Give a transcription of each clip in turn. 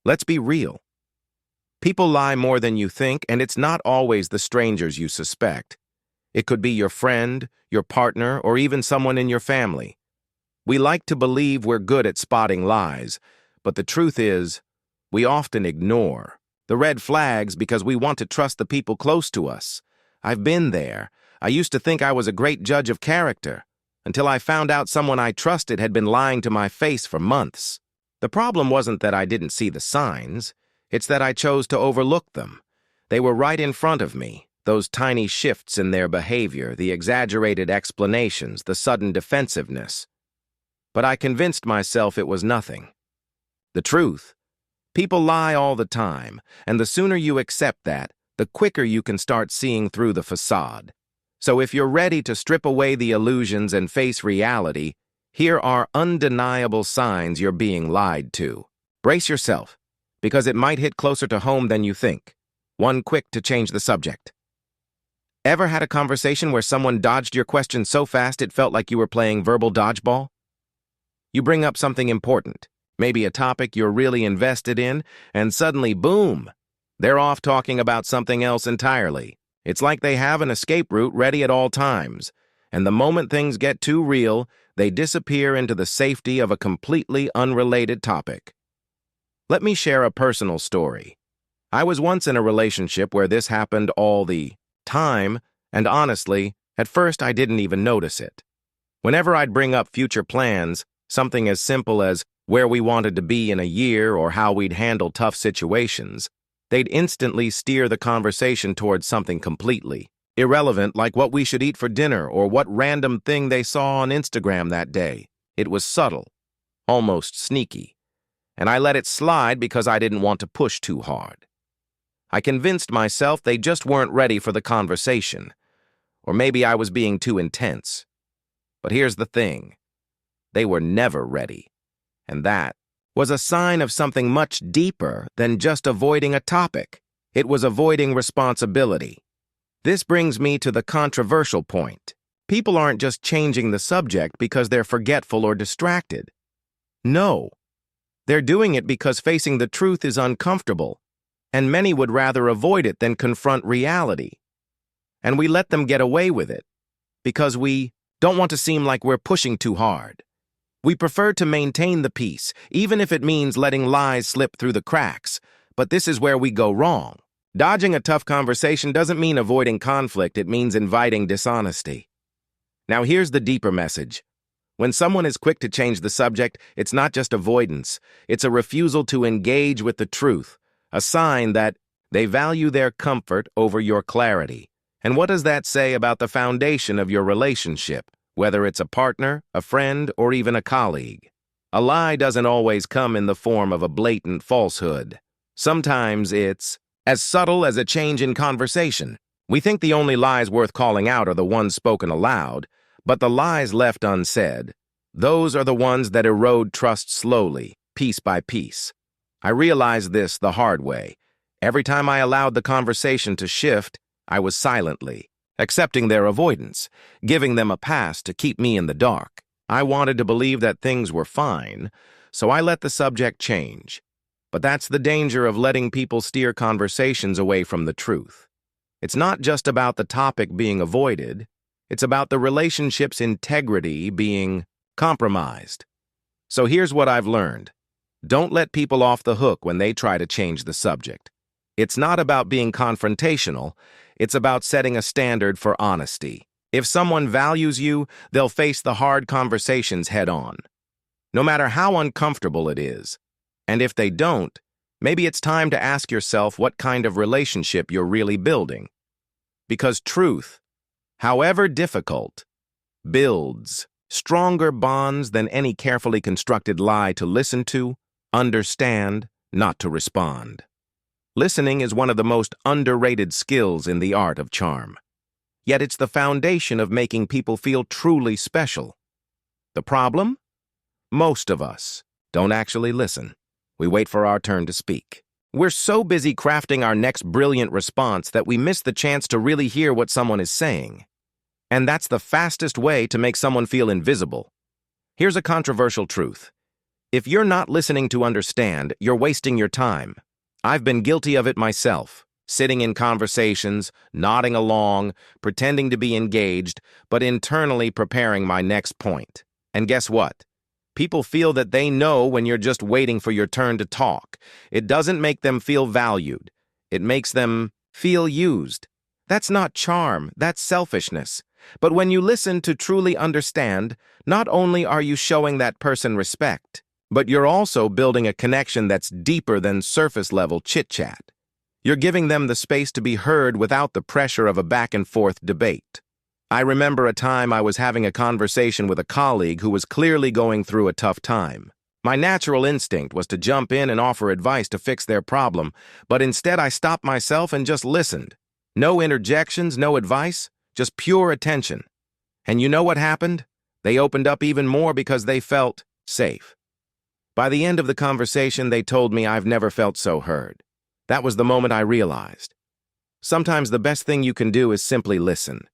Let's be real. People lie more than you think, and it's not always the strangers you suspect. It could be your friend, your partner, or even someone in your family. We like to believe we're good at spotting lies, but the truth is, we often ignore the red flags because we want to trust the people close to us. I've been there. I used to think I was a great judge of character, until I found out someone I trusted had been lying to my face for months. The problem wasn't that I didn't see the signs, it's that I chose to overlook them. They were right in front of me, those tiny shifts in their behavior, the exaggerated explanations, the sudden defensiveness. But I convinced myself it was nothing. The truth. People lie all the time, and the sooner you accept that, the quicker you can start seeing through the facade. So if you're ready to strip away the illusions and face reality, here are undeniable signs you're being lied to. Brace yourself, because it might hit closer to home than you think. One quick to change the subject. Ever had a conversation where someone dodged your question so fast it felt like you were playing verbal dodgeball? You bring up something important, maybe a topic you're really invested in, and suddenly, boom, they're off talking about something else entirely. It's like they have an escape route ready at all times, and the moment things get too real, they disappear into the safety of a completely unrelated topic. Let me share a personal story. I was once in a relationship where this happened all the time, and honestly, at first I didn't even notice it. Whenever I'd bring up future plans, something as simple as where we wanted to be in a year or how we'd handle tough situations, they'd instantly steer the conversation towards something completely irrelevant, like what we should eat for dinner or what random thing they saw on Instagram that day. It was subtle, almost sneaky, and I let it slide because I didn't want to push too hard. I convinced myself they just weren't ready for the conversation, or maybe I was being too intense. But here's the thing. They were never ready, and that was a sign of something much deeper than just avoiding a topic. It was avoiding responsibility. This brings me to the controversial point. People aren't just changing the subject because they're forgetful or distracted. No, they're doing it because facing the truth is uncomfortable, and many would rather avoid it than confront reality. And we let them get away with it because we don't want to seem like we're pushing too hard. We prefer to maintain the peace, even if it means letting lies slip through the cracks. But this is where we go wrong. Dodging a tough conversation doesn't mean avoiding conflict, it means inviting dishonesty. Now here's the deeper message. When someone is quick to change the subject, it's not just avoidance, it's a refusal to engage with the truth, a sign that they value their comfort over your clarity. And what does that say about the foundation of your relationship, whether it's a partner, a friend, or even a colleague? A lie doesn't always come in the form of a blatant falsehood. Sometimes it's as subtle as a change in conversation. We think the only lies worth calling out are the ones spoken aloud, but the lies left unsaid, those are the ones that erode trust slowly, piece by piece. I realized this the hard way. Every time I allowed the conversation to shift, I was silently accepting their avoidance, giving them a pass to keep me in the dark. I wanted to believe that things were fine, so I let the subject change. But that's the danger of letting people steer conversations away from the truth. It's not just about the topic being avoided, it's about the relationship's integrity being compromised. So here's what I've learned. Don't let people off the hook when they try to change the subject. It's not about being confrontational, it's about setting a standard for honesty. If someone values you, they'll face the hard conversations head on, no matter how uncomfortable it is. And if they don't, maybe it's time to ask yourself what kind of relationship you're really building. Because truth, however difficult, builds stronger bonds than any carefully constructed lie to listen to, understand, not to respond. Listening is one of the most underrated skills in the art of charm. Yet it's the foundation of making people feel truly special. The problem? Most of us don't actually listen. We wait for our turn to speak. We're so busy crafting our next brilliant response that we miss the chance to really hear what someone is saying. And that's the fastest way to make someone feel invisible. Here's a controversial truth. If you're not listening to understand, you're wasting your time. I've been guilty of it myself, sitting in conversations, nodding along, pretending to be engaged, but internally preparing my next point. And guess what? People feel that they know when you're just waiting for your turn to talk. It doesn't make them feel valued. It makes them feel used. That's not charm, that's selfishness. But when you listen to truly understand, not only are you showing that person respect, but you're also building a connection that's deeper than surface-level chit-chat. You're giving them the space to be heard without the pressure of a back-and-forth debate. I remember a time I was having a conversation with a colleague who was clearly going through a tough time. My natural instinct was to jump in and offer advice to fix their problem, but instead I stopped myself and just listened. No interjections, no advice, just pure attention. And you know what happened? They opened up even more because they felt safe. By the end of the conversation, they told me I've never felt so heard. That was the moment I realized. Sometimes the best thing you can do is simply listen.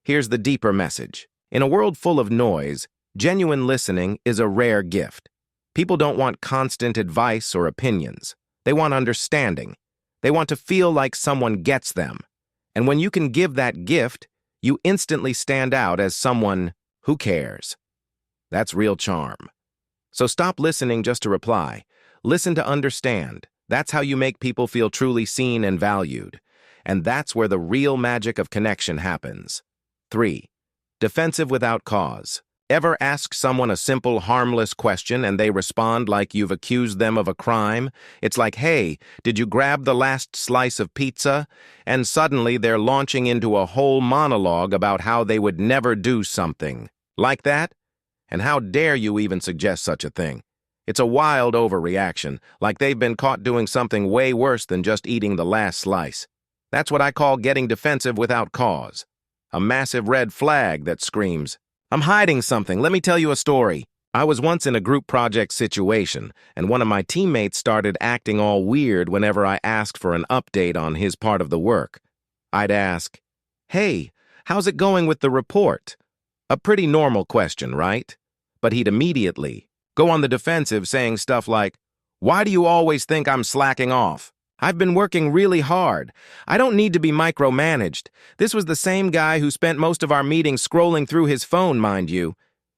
Here's the deeper message. In a world full of noise, genuine listening is a rare gift. People don't want constant advice or opinions. They want understanding. They want to feel like someone gets them. And when you can give that gift, you instantly stand out as someone who cares. That's real charm. So stop listening just to reply. Listen to understand. That's how you make people feel truly seen and valued. And that's where the real magic of connection happens. 3. Defensive without cause. Ever ask someone a simple, harmless question and they respond like you've accused them of a crime? It's like, hey, did you grab the last slice of pizza? And suddenly they're launching into a whole monologue about how they would never do something. Like that? And how dare you even suggest such a thing? It's a wild overreaction, like they've been caught doing something way worse than just eating the last slice. That's what I call getting defensive without cause. A massive red flag that screams, I'm hiding something, let me tell you a story. I was once in a group project situation, and one of my teammates started acting all weird whenever I asked for an update on his part of the work. I'd ask, hey, how's it going with the report? A pretty normal question, right? But he'd immediately go on the defensive saying stuff like, why do you always think I'm slacking off? I've been working really hard. I don't need to be micromanaged. This was the same guy who spent most of our meetings scrolling through his phone, mind you.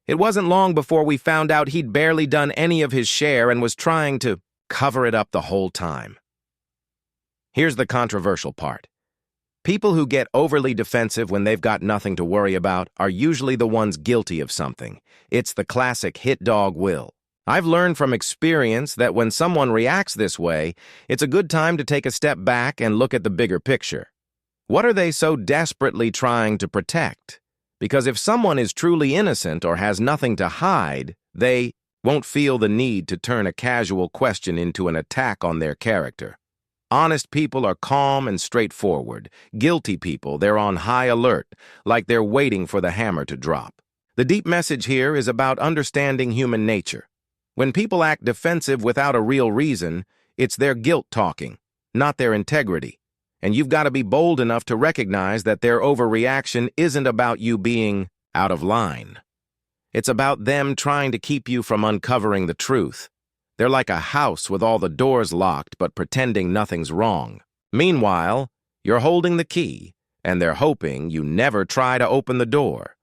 It wasn't long before we found out he'd barely done any of his share and was trying to cover it up the whole time. Here's the controversial part. People who get overly defensive when they've got nothing to worry about are usually the ones guilty of something. It's the classic hit dog will. I've learned from experience that when someone reacts this way, it's a good time to take a step back and look at the bigger picture. What are they so desperately trying to protect? Because if someone is truly innocent or has nothing to hide, they won't feel the need to turn a casual question into an attack on their character. Honest people are calm and straightforward. Guilty people, they're on high alert, like they're waiting for the hammer to drop. The deep message here is about understanding human nature. When people act defensive without a real reason, it's their guilt talking, not their integrity. And you've got to be bold enough to recognize that their overreaction isn't about you being out of line. It's about them trying to keep you from uncovering the truth. They're like a house with all the doors locked but pretending nothing's wrong. Meanwhile, you're holding the key, and they're hoping you never try to open the door.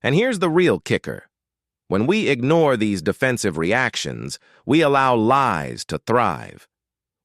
And here's the real kicker. When we ignore these defensive reactions, we allow lies to thrive.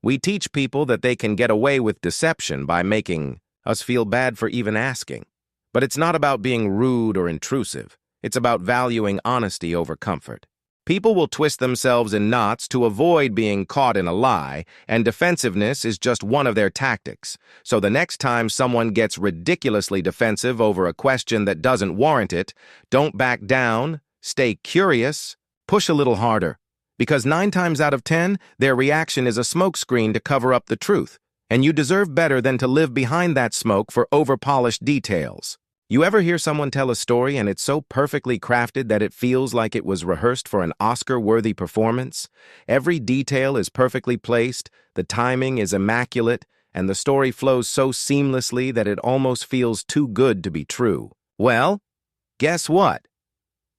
We teach people that they can get away with deception by making us feel bad for even asking. But it's not about being rude or intrusive. It's about valuing honesty over comfort. People will twist themselves in knots to avoid being caught in a lie, and defensiveness is just one of their tactics. So the next time someone gets ridiculously defensive over a question that doesn't warrant it, don't back down, stay curious, push a little harder. Because 9 times out of 10, their reaction is a smokescreen to cover up the truth, and you deserve better than to live behind that smoke for over-polished details. You ever hear someone tell a story and it's so perfectly crafted that it feels like it was rehearsed for an Oscar-worthy performance? Every detail is perfectly placed, the timing is immaculate, and the story flows so seamlessly that it almost feels too good to be true. Well, guess what?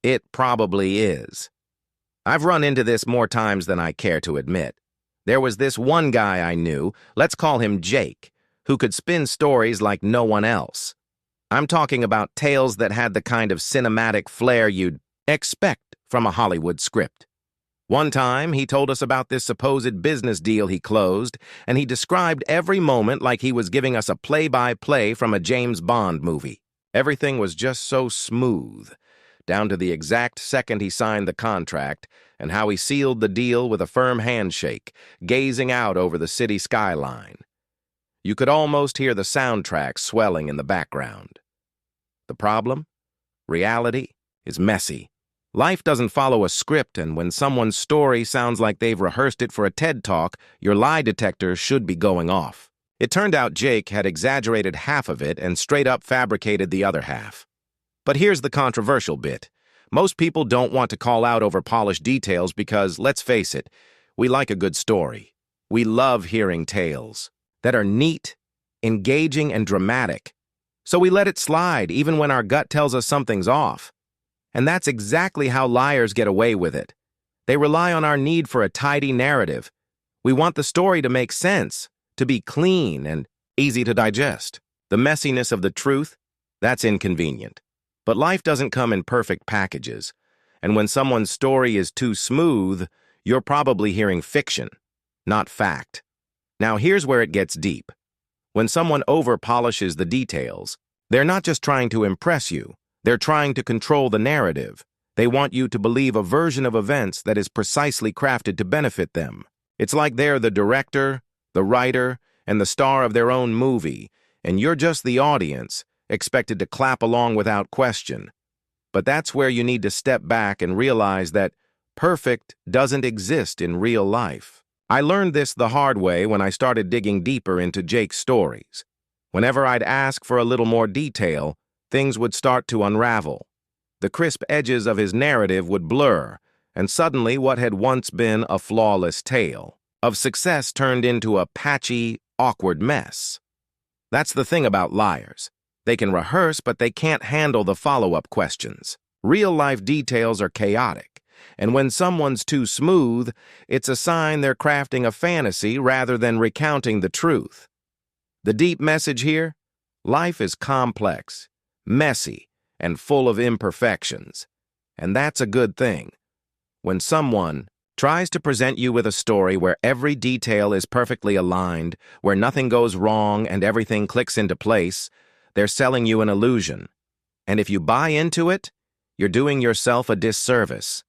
It probably is. I've run into this more times than I care to admit. There was this one guy I knew, let's call him Jake, who could spin stories like no one else. I'm talking about tales that had the kind of cinematic flair you'd expect from a Hollywood script. One time, he told us about this supposed business deal he closed, and he described every moment like he was giving us a play-by-play from a James Bond movie. Everything was just so smooth, down to the exact second he signed the contract, and how he sealed the deal with a firm handshake, gazing out over the city skyline. You could almost hear the soundtrack swelling in the background. The problem? Reality is messy. Life doesn't follow a script, and when someone's story sounds like they've rehearsed it for a TED Talk, your lie detector should be going off. It turned out Jake had exaggerated half of it and straight up fabricated the other half. But here's the controversial bit. Most people don't want to call out over-polished details because, let's face it, we like a good story. We love hearing tales that are neat, engaging, and dramatic. So we let it slide even when our gut tells us something's off. And that's exactly how liars get away with it. They rely on our need for a tidy narrative. We want the story to make sense, to be clean and easy to digest. The messiness of the truth, that's inconvenient. But life doesn't come in perfect packages. And when someone's story is too smooth, you're probably hearing fiction, not fact. Now here's where it gets deep. When someone over-polishes the details, they're not just trying to impress you. They're trying to control the narrative. They want you to believe a version of events that is precisely crafted to benefit them. It's like they're the director, the writer, and the star of their own movie, and you're just the audience, expected to clap along without question. But that's where you need to step back and realize that perfect doesn't exist in real life. I learned this the hard way when I started digging deeper into Jake's stories. Whenever I'd ask for a little more detail, things would start to unravel. The crisp edges of his narrative would blur, and suddenly what had once been a flawless tale of success turned into a patchy, awkward mess. That's the thing about liars. They can rehearse, but they can't handle the follow-up questions. Real-life details are chaotic, and when someone's too smooth, it's a sign they're crafting a fantasy rather than recounting the truth. The deep message here? Life is complex, messy, and full of imperfections. And that's a good thing. When someone tries to present you with a story where every detail is perfectly aligned, where nothing goes wrong and everything clicks into place, they're selling you an illusion. And if you buy into it, you're doing yourself a disservice.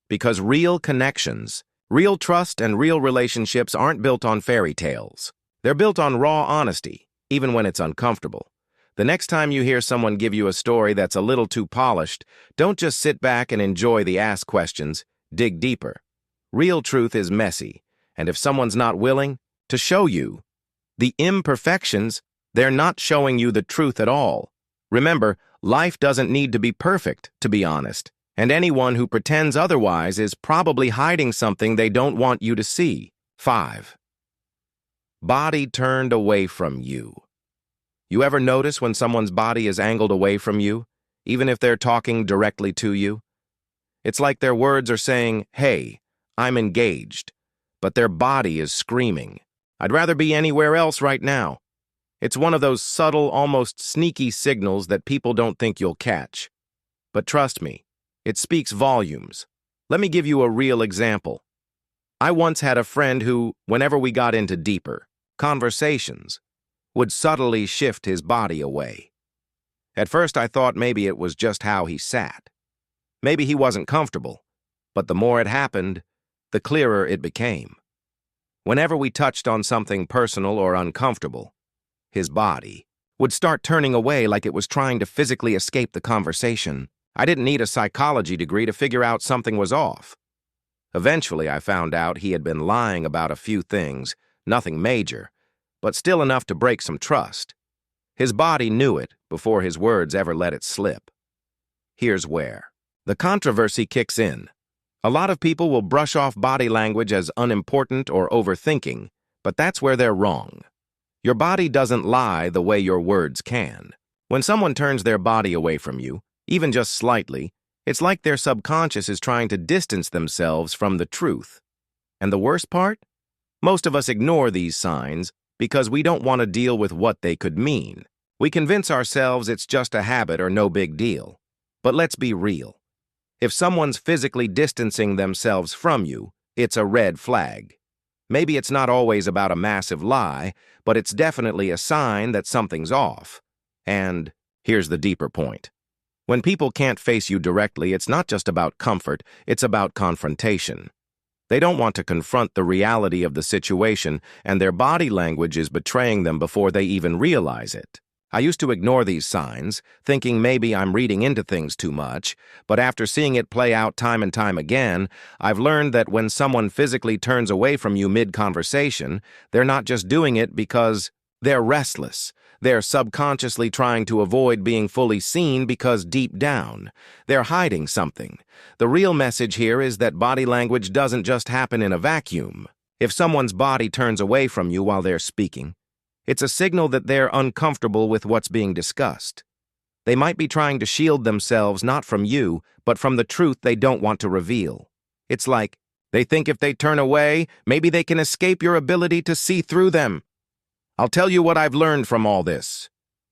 Because real connections, real trust, and real relationships aren't built on fairy tales. They're built on raw honesty, even when it's uncomfortable. The next time you hear someone give you a story that's a little too polished, don't just sit back and enjoy the ask questions, dig deeper. Real truth is messy, and if someone's not willing to show you the imperfections, they're not showing you the truth at all. Remember, life doesn't need to be perfect, to be honest, and anyone who pretends otherwise is probably hiding something they don't want you to see. 5. Body turned away from you. You ever notice when someone's body is angled away from you, even if they're talking directly to you? It's like their words are saying, "Hey, I'm engaged," but their body is screaming, "I'd rather be anywhere else right now." It's one of those subtle, almost sneaky signals that people don't think you'll catch. But trust me, it speaks volumes. Let me give you a real example. I once had a friend who, whenever we got into deeper conversations, would subtly shift his body away. At first I thought maybe it was just how he sat. Maybe he wasn't comfortable, but the more it happened, the clearer it became. Whenever we touched on something personal or uncomfortable, his body would start turning away like it was trying to physically escape the conversation. I didn't need a psychology degree to figure out something was off. Eventually, I found out he had been lying about a few things, nothing major, but still enough to break some trust. His body knew it before his words ever let it slip. Here's where the controversy kicks in. A lot of people will brush off body language as unimportant or overthinking, but that's where they're wrong. Your body doesn't lie the way your words can. When someone turns their body away from you, even just slightly, It's like their subconscious is trying to distance themselves from the truth. And the worst part? Most of us ignore these signs because we don't want to deal with what they could mean. We convince ourselves it's just a habit or no big deal. But let's be real. If someone's physically distancing themselves from you, it's a red flag. Maybe it's not always about a massive lie, but it's definitely a sign that something's off. And here's the deeper point. When people can't face you directly, it's not just about comfort, it's about confrontation. They don't want to confront the reality of the situation, and their body language is betraying them before they even realize it. I used to ignore these signs, thinking maybe I'm reading into things too much, but after seeing it play out time and time again, I've learned that when someone physically turns away from you mid-conversation, they're not just doing it because they're restless. They're subconsciously trying to avoid being fully seen because deep down, they're hiding something. The real message here is that body language doesn't just happen in a vacuum. If someone's body turns away from you while they're speaking, it's a signal that they're uncomfortable with what's being discussed. They might be trying to shield themselves not from you, but from the truth they don't want to reveal. It's like they think if they turn away, maybe they can escape your ability to see through them. I'll tell you what I've learned from all this.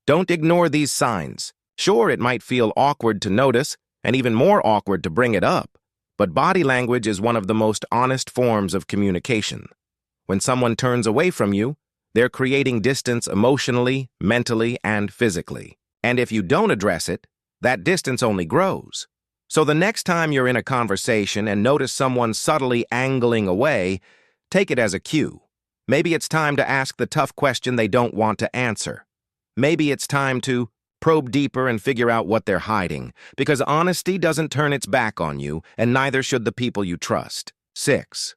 Don't ignore these signs. Sure, it might feel awkward to notice, and even more awkward to bring it up, but body language is one of the most honest forms of communication. When someone turns away from you, they're creating distance emotionally, mentally, and physically. And if you don't address it, that distance only grows. So the next time you're in a conversation and notice someone subtly angling away, take it as a cue. Maybe it's time to ask the tough question they don't want to answer. Maybe it's time to probe deeper and figure out what they're hiding, because honesty doesn't turn its back on you, and neither should the people you trust. 6.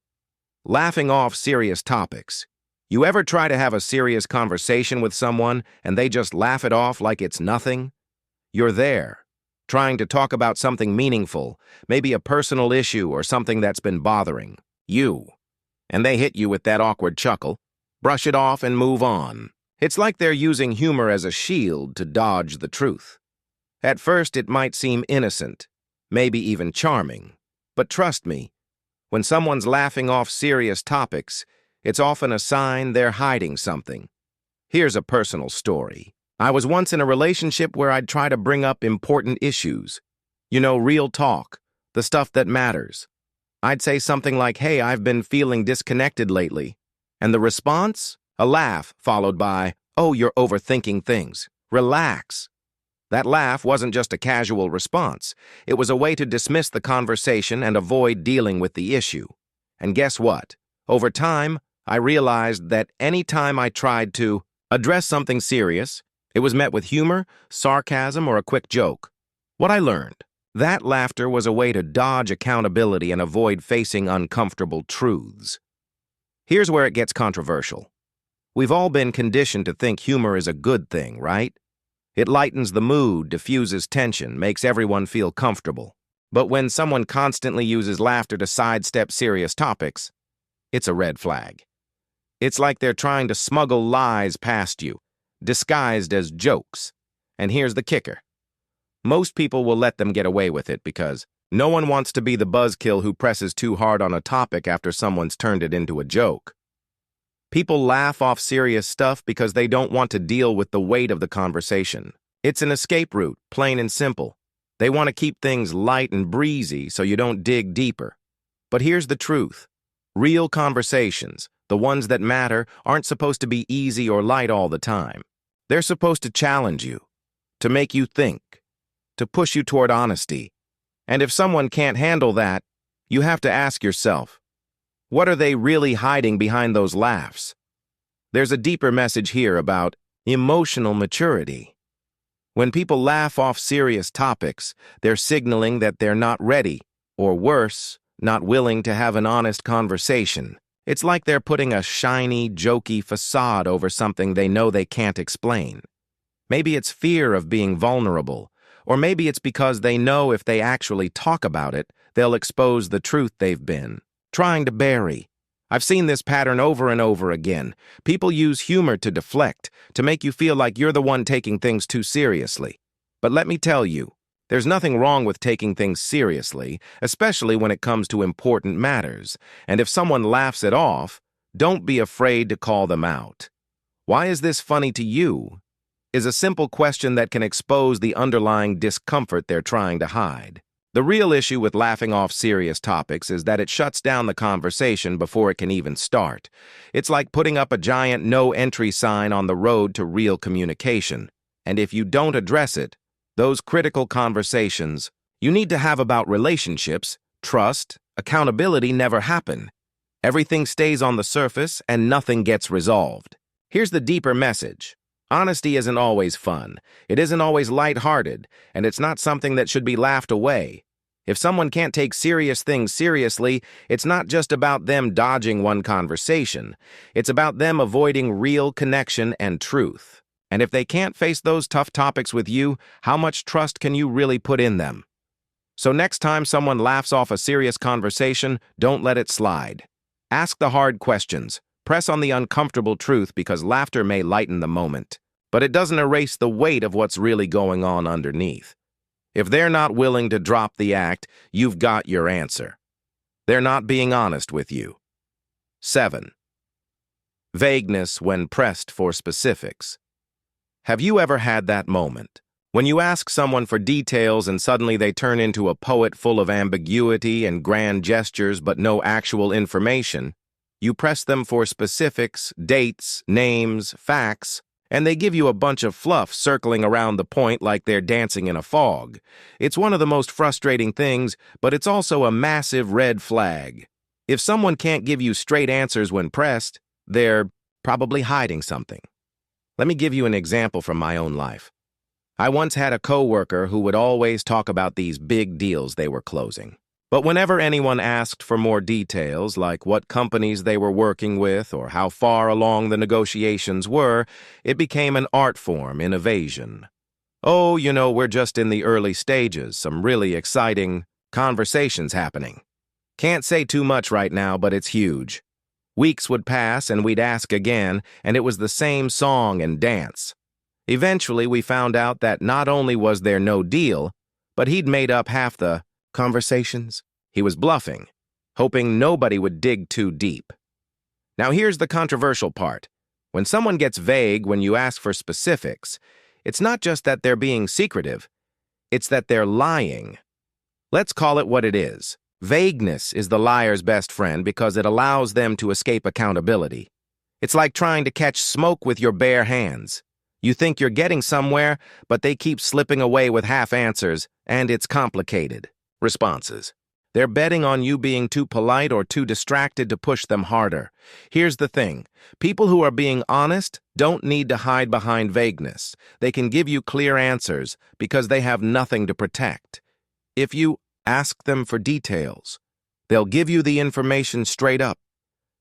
Laughing off serious topics. You ever try to have a serious conversation with someone and they just laugh it off like it's nothing? You're there, trying to talk about something meaningful, maybe a personal issue or something that's been bothering you. And they hit you with that awkward chuckle, brush it off and move on. It's like they're using humor as a shield to dodge the truth. At first, it might seem innocent, maybe even charming. But trust me, when someone's laughing off serious topics, it's often a sign they're hiding something. Here's a personal story. I was once in a relationship where I'd try to bring up important issues. You know, real talk, the stuff that matters. I'd say something like, "Hey, I've been feeling disconnected lately." And the response? A laugh, followed by, "Oh, you're overthinking things. Relax." That laugh wasn't just a casual response. It was a way to dismiss the conversation and avoid dealing with the issue. And guess what? Over time, I realized that any time I tried to address something serious, it was met with humor, sarcasm, or a quick joke. What I learned? That laughter was a way to dodge accountability and avoid facing uncomfortable truths. Here's where it gets controversial. We've all been conditioned to think humor is a good thing, right? It lightens the mood, diffuses tension, makes everyone feel comfortable. But when someone constantly uses laughter to sidestep serious topics, it's a red flag. It's like they're trying to smuggle lies past you, disguised as jokes. And here's the kicker. Most people will let them get away with it because no one wants to be the buzzkill who presses too hard on a topic after someone's turned it into a joke. People laugh off serious stuff because they don't want to deal with the weight of the conversation. It's an escape route, plain and simple. They want to keep things light and breezy so you don't dig deeper. But here's the truth. Real conversations, the ones that matter, aren't supposed to be easy or light all the time. They're supposed to challenge you, to make you think, to push you toward honesty. And if someone can't handle that, you have to ask yourself, what are they really hiding behind those laughs? There's a deeper message here about emotional maturity. When people laugh off serious topics, they're signaling that they're not ready, or worse, not willing to have an honest conversation. It's like they're putting a shiny, jokey facade over something they know they can't explain. Maybe it's fear of being vulnerable, or maybe it's because they know if they actually talk about it, they'll expose the truth they've been trying to bury. I've seen this pattern over and over again. People use humor to deflect, to make you feel like you're the one taking things too seriously. But let me tell you, There's nothing wrong with taking things seriously, especially when it comes to important matters. And if someone laughs it off, don't be afraid to call them out. Why is this funny to you? Is a simple question that can expose the underlying discomfort they're trying to hide. The real issue with laughing off serious topics is that it shuts down the conversation before it can even start. It's like putting up a giant no-entry sign on the road to real communication. And if you don't address it, those critical conversations you need to have about relationships, trust, accountability never happen. Everything stays on the surface and nothing gets resolved. Here's the deeper message. Honesty isn't always fun, it isn't always lighthearted, and it's not something that should be laughed away. If someone can't take serious things seriously, it's not just about them dodging one conversation. It's about them avoiding real connection and truth. And if they can't face those tough topics with you, how much trust can you really put in them? So next time someone laughs off a serious conversation, don't let it slide. Ask the hard questions. Press on the uncomfortable truth because laughter may lighten the moment. But it doesn't erase the weight of what's really going on underneath. If they're not willing to drop the act, you've got your answer. They're not being honest with you. 7. Vagueness when pressed for specifics. Have you ever had that moment? When you ask someone for details and suddenly they turn into a poet full of ambiguity and grand gestures but no actual information? You press them for specifics, dates, names, facts, and they give you a bunch of fluff circling around the point like they're dancing in a fog. It's one of the most frustrating things, but it's also a massive red flag. If someone can't give you straight answers when pressed, they're probably hiding something. Let me give you an example from my own life. I once had a coworker who would always talk about these big deals they were closing. But whenever anyone asked for more details, like what companies they were working with or how far along the negotiations were, it became an art form in evasion. Oh, we're just in the early stages, some really exciting conversations happening. Can't say too much right now, but it's huge. Weeks would pass and we'd ask again, and it was the same song and dance. Eventually, we found out that not only was there no deal, but he'd made up half the conversations. He was bluffing, hoping nobody would dig too deep. Now here's the controversial part. When someone gets vague when you ask for specifics, it's not just that they're being secretive, it's that they're lying. Let's call it what it is. Vagueness is the liar's best friend because it allows them to escape accountability. It's like trying to catch smoke with your bare hands. You think you're getting somewhere, but they keep slipping away with half answers, and it's complicated. Responses. They're betting on you being too polite or too distracted to push them harder. Here's the thing. People who are being honest don't need to hide behind vagueness. They can give you clear answers because they have nothing to protect. If you ask them for details, they'll give you the information straight up.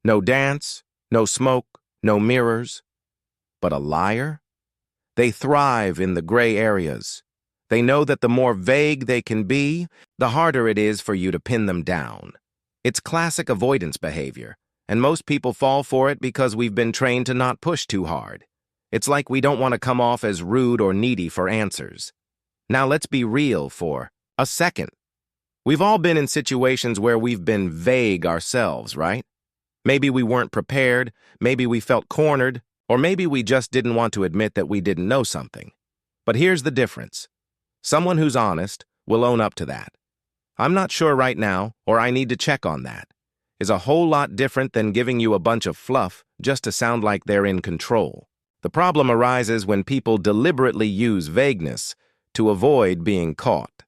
No dance, no smoke, no mirrors. But a liar? They thrive in the gray areas. They know that the more vague they can be, the harder it is for you to pin them down. It's classic avoidance behavior, and most people fall for it because we've been trained to not push too hard. It's like we don't want to come off as rude or needy for answers. Now let's be real for a second. We've all been in situations where we've been vague ourselves, right? Maybe we weren't prepared, maybe we felt cornered, or maybe we just didn't want to admit that we didn't know something. But here's the difference. Someone who's honest will own up to that. I'm not sure right now, or I need to check on that, is a whole lot different than giving you a bunch of fluff just to sound like they're in control. The problem arises when people deliberately use vagueness to avoid being caught.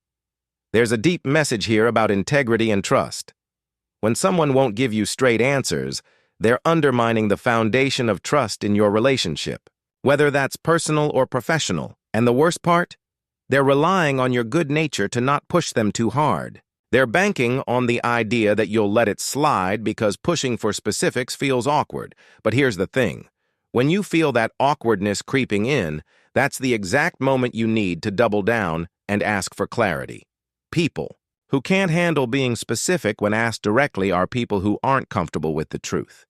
There's a deep message here about integrity and trust. When someone won't give you straight answers, they're undermining the foundation of trust in your relationship, whether that's personal or professional. And the worst part? They're relying on your good nature to not push them too hard. They're banking on the idea that you'll let it slide because pushing for specifics feels awkward. But here's the thing. When you feel that awkwardness creeping in, that's the exact moment you need to double down and ask for clarity. People who can't handle being specific when asked directly are people who aren't comfortable with the truth.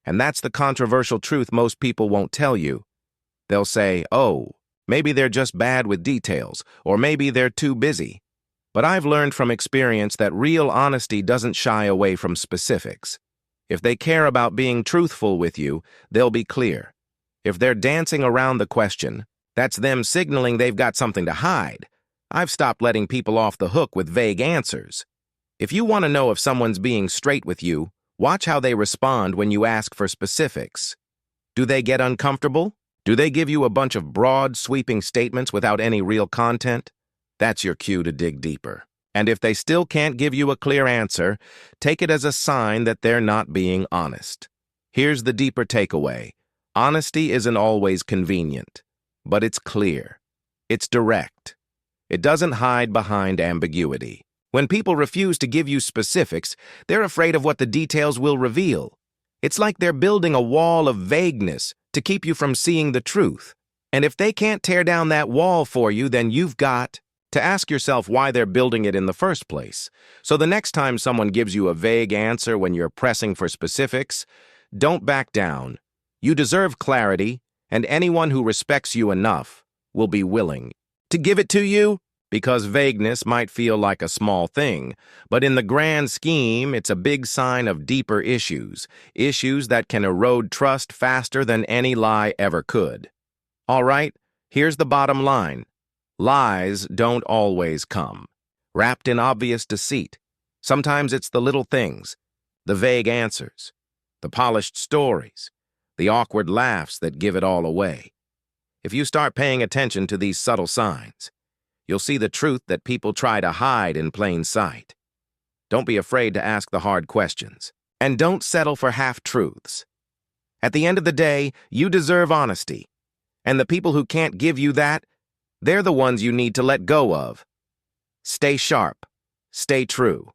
And that's the controversial truth most people won't tell you. They'll say, "Oh, Maybe they're just bad with details, or maybe they're too busy. But I've learned from experience that real honesty doesn't shy away from specifics. If they care about being truthful with you, they'll be clear. If they're dancing around the question, that's them signaling they've got something to hide. I've stopped letting people off the hook with vague answers. If you want to know if someone's being straight with you, watch how they respond when you ask for specifics. Do they get uncomfortable? Do they give you a bunch of broad, sweeping statements without any real content? That's your cue to dig deeper. And if they still can't give you a clear answer, take it as a sign that they're not being honest. Here's the deeper takeaway. Honesty isn't always convenient, but it's clear. It's direct. It doesn't hide behind ambiguity. When people refuse to give you specifics, they're afraid of what the details will reveal. It's like they're building a wall of vagueness to keep you from seeing the truth. And if they can't tear down that wall for you, then you've got to ask yourself why they're building it in the first place. So the next time someone gives you a vague answer when you're pressing for specifics, don't back down. You deserve clarity, and anyone who respects you enough will be willing to give it to you, because vagueness might feel like a small thing, but in the grand scheme, it's a big sign of deeper issues that can erode trust faster than any lie ever could. All right, here's the bottom line. Lies don't always come wrapped in obvious deceit. Sometimes it's the little things, the vague answers, the polished stories, the awkward laughs that give it all away. If you start paying attention to these subtle signs, you'll see the truth that people try to hide in plain sight. Don't be afraid to ask the hard questions, and don't settle for half-truths. At the end of the day, you deserve honesty, and the people who can't give you that, they're the ones you need to let go of. Stay sharp. Stay true.